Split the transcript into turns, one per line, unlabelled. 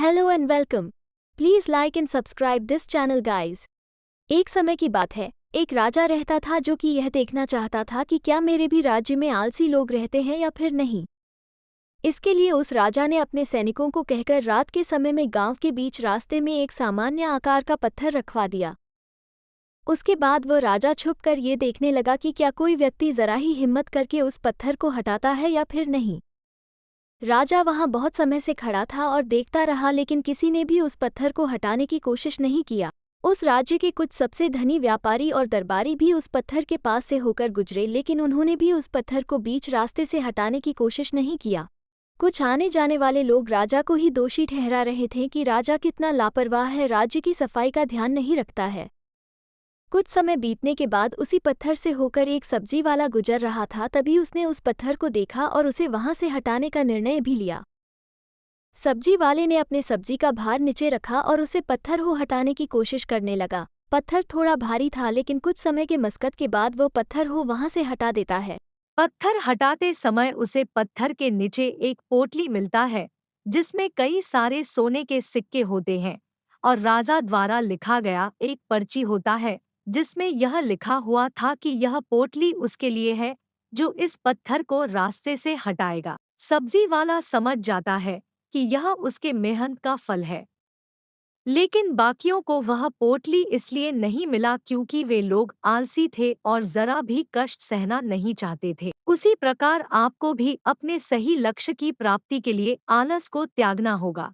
Hello and welcome. Please like and subscribe this channel guys. एक समय की बात है, एक राजा रहता था जो कि यह देखना चाहता था कि क्या मेरे भी राज्य में आलसी लोग रहते हैं या फिर नहीं। इसके लिए उस राजा ने अपने सैनिकों को कहकर रात के समय में गांव के बीच रास्ते में एक सामान्य आकार का पत्थर रखवा दिया। उसके बाद वह राजा छुप कर ये देखने लगा कि क्या कोई व्यक्ति जरा ही हिम्मत करके उस पत्थर को हटाता है या फिर नहीं। राजा वहां बहुत समय से खड़ा था और देखता रहा, लेकिन किसी ने भी उस पत्थर को हटाने की कोशिश नहीं किया। उस राज्य के कुछ सबसे धनी व्यापारी और दरबारी भी उस पत्थर के पास से होकर गुजरे, लेकिन उन्होंने भी उस पत्थर को बीच रास्ते से हटाने की कोशिश नहीं किया। कुछ आने जाने वाले लोग राजा को ही दोषी ठहरा रहे थे कि राजा कितना लापरवाह है, राज्य की सफाई का ध्यान नहीं रखता है। कुछ समय बीतने के बाद उसी पत्थर से होकर एक सब्जी वाला गुजर रहा था। तभी उसने उस पत्थर को देखा और उसे वहां से हटाने का निर्णय भी लिया। सब्जी वाले ने अपने सब्जी का भार नीचे रखा और उसे पत्थर को हटाने की कोशिश करने लगा। पत्थर थोड़ा भारी था, लेकिन कुछ समय के मशक्कत के बाद वो पत्थर को वहां से हटा देता है।
पत्थर हटाते समय उसे पत्थर के नीचे एक पोटली मिलता है जिसमें कई सारे सोने के सिक्के होते हैं और राजा द्वारा लिखा गया एक पर्ची होता है जिसमें यह लिखा हुआ था कि यह पोटली उसके लिए है जो इस पत्थर को रास्ते से हटाएगा। सब्जी वाला समझ जाता है कि यह उसके मेहनत का फल है, लेकिन बाकियों को वह पोटली इसलिए नहीं मिला क्योंकि वे लोग आलसी थे और जरा भी कष्ट सहना नहीं चाहते थे। उसी प्रकार आपको भी अपने सही लक्ष्य की प्राप्ति के लिए आलस को त्यागना होगा।